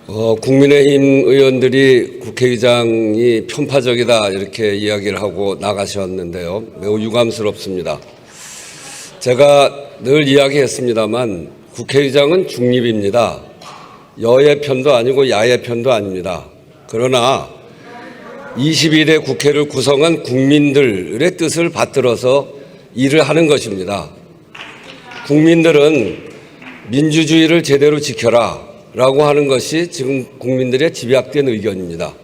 국민의힘 의원들이 국회의장이 편파적이다 이렇게 이야기를 하고 나가셨는데요. 매우 유감스럽습니다. 제가 늘 이야기했습니다만 국회의장은 중립입니다. 여의 편도 아니고 야의 편도 아닙니다. 그러나 22대 국회를 구성한 국민들의 뜻을 받들어서 일을 하는 것입니다. 국민들은 민주주의를 제대로 지켜라 라고 하는 것이 지금 국민들의 집약된 의견입니다.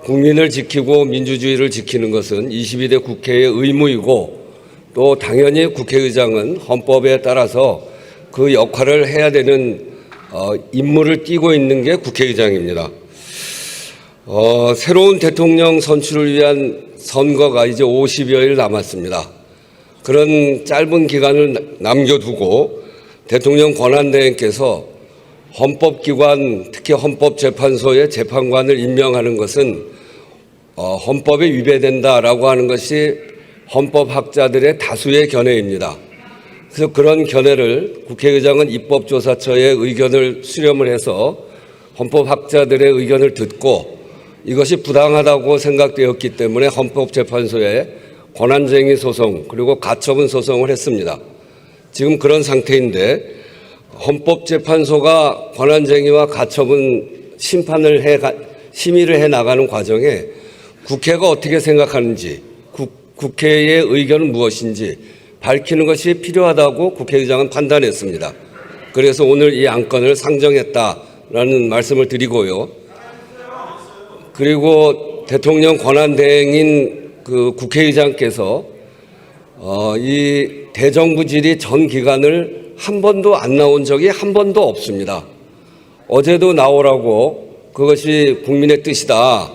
국민을 지키고 민주주의를 지키는 것은 22대 국회의 의무이고 또 당연히 국회의장은 헌법에 따라서 그 역할을 해야 되는 임무를 띠고 있는 게 국회의장입니다. 새로운 대통령 선출을 위한 선거가 이제 50여일 남았습니다. 그런 짧은 기간을 남겨두고 대통령 권한대행께서 헌법기관, 특히 헌법재판소의 재판관을 임명하는 것은 헌법에 위배된다라고 하는 것이 헌법학자들의 다수의 견해입니다. 그래서 그런 견해를 국회의장은 입법조사처의 의견을 수렴을 해서 헌법학자들의 의견을 듣고 이것이 부당하다고 생각되었기 때문에 헌법재판소에 권한쟁의 소송 그리고 가처분 소송을 했습니다. 지금 그런 상태인데 헌법재판소가 권한쟁의와 가처분 심의를 해 나가는 과정에 국회가 어떻게 생각하는지 국회의 의견은 무엇인지 밝히는 것이 필요하다고 국회의장은 판단했습니다. 그래서 오늘 이 안건을 상정했다라는 말씀을 드리고요. 그리고 대통령 권한대행인 그 국회의장께서 이 대정부 질의 전 기간을 한 번도 안 나온 적이 한 번도 없습니다. 어제도 나오라고 그것이 국민의 뜻이다.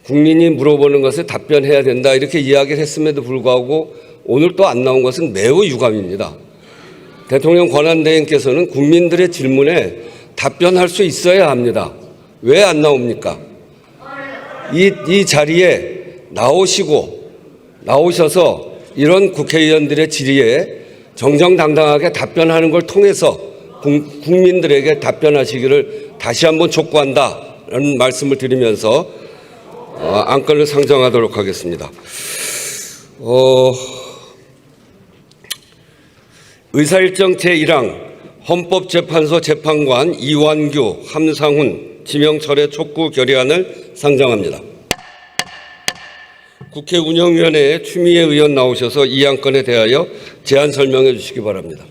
국민이 물어보는 것에 답변해야 된다. 이렇게 이야기를 했음에도 불구하고 오늘 또 안 나온 것은 매우 유감입니다. 대통령 권한대행께서는 국민들의 질문에 답변할 수 있어야 합니다. 왜 안 나옵니까? 이 자리에 나오셔서 이런 국회의원들의 질의에 정정당당하게 답변하는 걸 통해서 국민들에게 답변하시기를 다시 한번 촉구한다라는 말씀을 드리면서 안건을 상정하도록 하겠습니다. 의사일정 제1항 헌법재판소 재판관 이완규, 함상훈 지명 철회 촉구 결의안을 상정합니다. 국회 운영위원회에 추미애 의원 나오셔서 이 안건에 대하여 제안 설명해 주시기 바랍니다.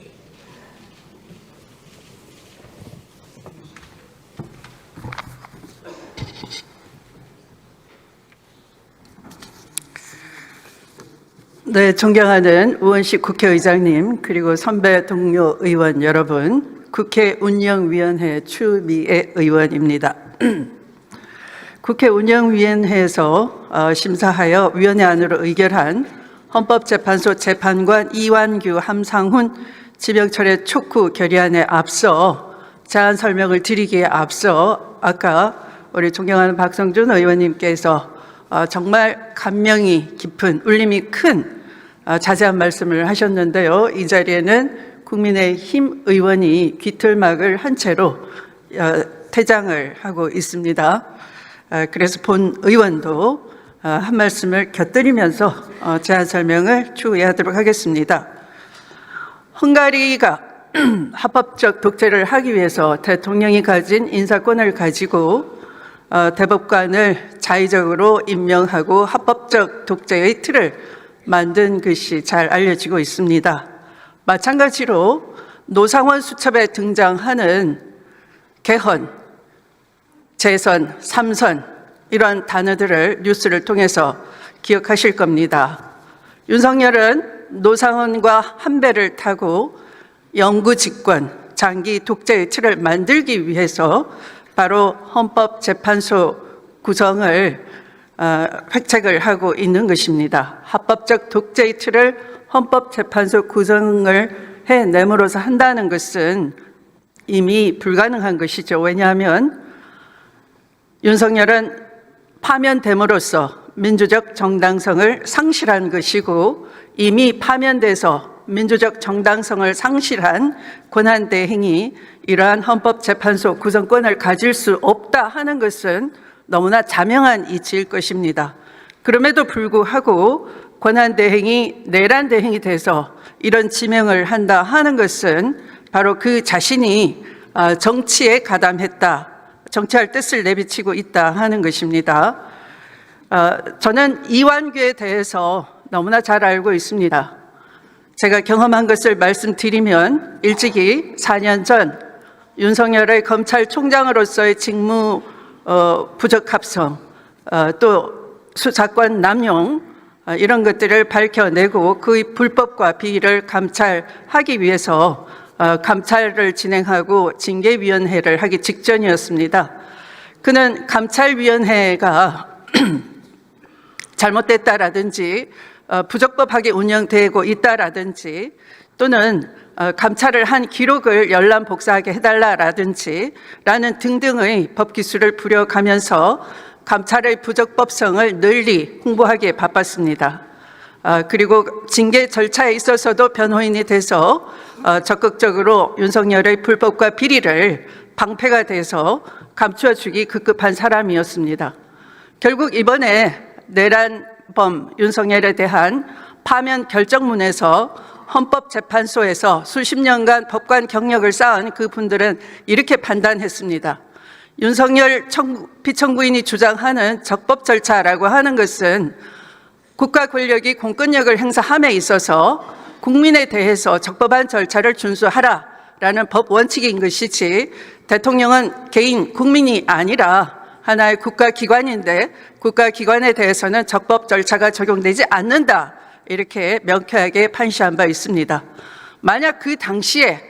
네, 존경하는 우원식 국회의장님 그리고 선배 동료 의원 여러분, 국회 운영위원회 추미애 의원입니다. 국회 운영위원회에서 심사하여 위원회 안으로 의결한 헌법재판소 재판관 이완규, 함상훈 지명철회 촉구 결의안에 앞서 제안 설명을 드리기에 앞서 아까 우리 존경하는 박성준 의원님께서 정말 감명이 깊은 울림이 큰 자세한 말씀을 하셨는데요. 이 자리에는 국민의힘 의원이 귀틀막을 한 채로 퇴장을 하고 있습니다. 그래서 본 의원도 한 말씀을 곁들이면서 제안 설명을 추후하도록 하겠습니다. 헝가리가 합법적 독재를 하기 위해서 대통령이 가진 인사권을 가지고 대법관을 자의적으로 임명하고 합법적 독재의 틀을 만든 것이 잘 알려지고 있습니다. 마찬가지로 노상원 수첩에 등장하는 개헌, 재선, 삼선 이러한 단어들을 뉴스를 통해서 기억하실 겁니다. 윤석열은 노상원과 한 배를 타고 영구 집권, 장기 독재의 틀을 만들기 위해서 바로 헌법재판소 구성을 획책을 하고 있는 것입니다. 합법적 독재의 틀을 헌법재판소 구성을 해냄으로써 한다는 것은 이미 불가능한 것이죠. 왜냐하면 윤석열은 파면됨으로써 민주적 정당성을 상실한 것이고 이미 파면돼서 민주적 정당성을 상실한 권한대행이 이러한 헌법재판소 구성권을 가질 수 없다 하는 것은 너무나 자명한 이치일 것입니다. 그럼에도 불구하고 권한대행이 내란대행이 돼서 이런 지명을 한다 하는 것은 바로 그 자신이 정치에 가담했다, 정치할 뜻을 내비치고 있다 하는 것입니다. 저는 이완규에 대해서 너무나 잘 알고 있습니다. 제가 경험한 것을 말씀드리면 일찍이 4년 전 윤석열의 검찰총장으로서의 직무 부적합성, 또 수사권 남용 이런 것들을 밝혀내고 그의 불법과 비리를 감찰하기 위해서 감찰을 진행하고 징계위원회를 하기 직전이었습니다. 그는 감찰위원회가 잘못됐다라든지 부적법하게 운영되고 있다라든지 또는 감찰을 한 기록을 열람 복사하게 해달라라든지 라는 등등의 법기술을 부려가면서 감찰의 부적법성을 널리 홍보하기에 바빴습니다. 그리고 징계 절차에 있어서도 변호인이 돼서 적극적으로 윤석열의 불법과 비리를 방패가 돼서 감추어주기 급급한 사람이었습니다. 결국 이번에 내란범 윤석열에 대한 파면 결정문에서 헌법재판소에서 수십 년간 법관 경력을 쌓은 그분들은 이렇게 판단했습니다. 윤석열 피청구인이 주장하는 적법 절차라고 하는 것은 국가 권력이 공권력을 행사함에 있어서 국민에 대해서 적법한 절차를 준수하라라는 법 원칙인 것이지 대통령은 개인 국민이 아니라 하나의 국가기관인데 국가기관에 대해서는 적법 절차가 적용되지 않는다. 이렇게 명쾌하게 판시한 바 있습니다. 만약 그 당시에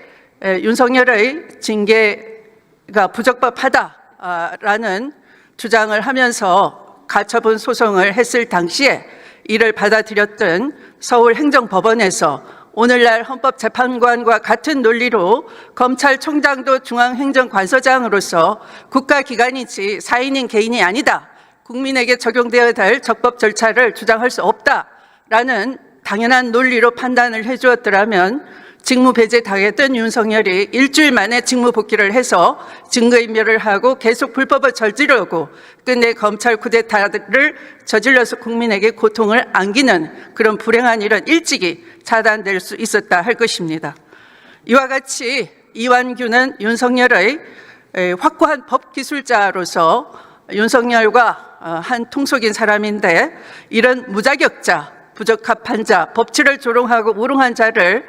윤석열의 징계가 부적법하다라는 주장을 하면서 가처분 소송을 했을 당시에 이를 받아들였던 서울행정법원에서 오늘날 헌법재판관과 같은 논리로 검찰총장도 중앙행정관서장으로서 국가기관이지 사인인 개인이 아니다. 국민에게 적용되어야 될 적법 절차를 주장할 수 없다라는 당연한 논리로 판단을 해주었더라면 직무 배제 당했던 윤석열이 일주일 만에 직무 복귀를 해서 증거인멸을 하고 계속 불법을 저지르고 끝내 검찰 쿠데타를 저질러서 국민에게 고통을 안기는 그런 불행한 일은 일찍이 차단될 수 있었다 할 것입니다. 이와 같이 이완규는 윤석열의 확고한 법기술자로서 윤석열과 한 통속인 사람인데 이런 무자격자, 부적합한 자, 법치를 조롱하고 우롱한 자를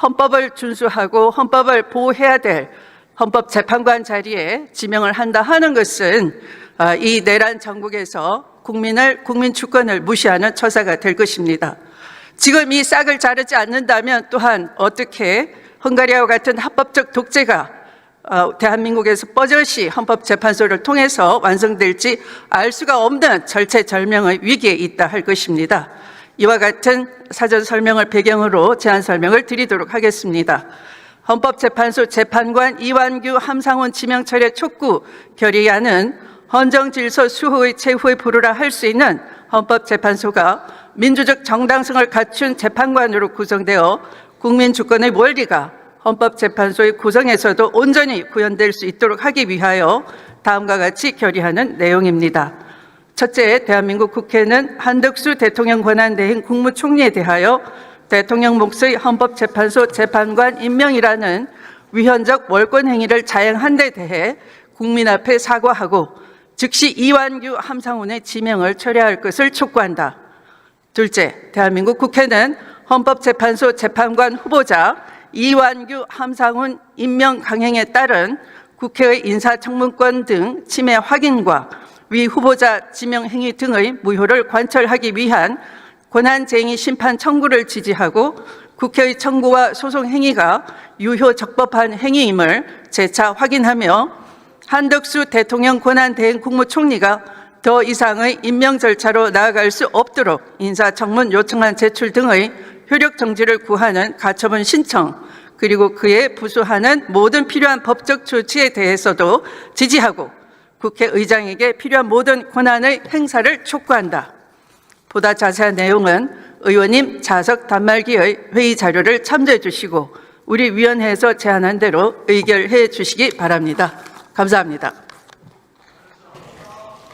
헌법을 준수하고 헌법을 보호해야 될 헌법재판관 자리에 지명을 한다 하는 것은 이 내란 정국에서 국민 주권을 무시하는 처사가 될 것입니다. 지금 이 싹을 자르지 않는다면 또한 어떻게 헝가리와 같은 합법적 독재가 대한민국에서 뻗어시 헌법재판소를 통해서 완성될지 알 수가 없는 절체절명의 위기에 있다 할 것입니다. 이와 같은 사전 설명을 배경으로 제안 설명을 드리도록 하겠습니다. 헌법재판소 재판관 이완규 함상훈 지명 철회 촉구 결의안은 헌정질서 수호의 최후의 보루라 할 수 있는 헌법재판소가 민주적 정당성을 갖춘 재판관으로 구성되어 국민 주권의 원리가 헌법재판소의 구성에서도 온전히 구현될 수 있도록 하기 위하여 다음과 같이 결의하는 내용입니다. 첫째, 대한민국 국회는 한덕수 대통령 권한대행 국무총리에 대하여 대통령 몫의 헌법재판소 재판관 임명이라는 위헌적 월권 행위를 자행한 데 대해 국민 앞에 사과하고 즉시 이완규 함상훈의 지명을 철회할 것을 촉구한다. 둘째, 대한민국 국회는 헌법재판소 재판관 후보자 이완규 함상훈 임명 강행에 따른 국회의 인사청문권 등 침해 확인과 위 후보자 지명 행위 등의 무효를 관철하기 위한 권한쟁의 심판 청구를 지지하고 국회의 청구와 소송 행위가 유효 적법한 행위임을 재차 확인하며 한덕수 대통령 권한대행 국무총리가 더 이상의 임명 절차로 나아갈 수 없도록 인사청문 요청안 제출 등의 효력 정지를 구하는 가처분 신청 그리고 그에 부수하는 모든 필요한 법적 조치에 대해서도 지지하고 국회의장에게 필요한 모든 권한의 행사를 촉구한다. 보다 자세한 내용은 의원님 자석 단말기의 회의 자료를 참조해 주시고 우리 위원회에서 제안한 대로 의결해 주시기 바랍니다. 감사합니다.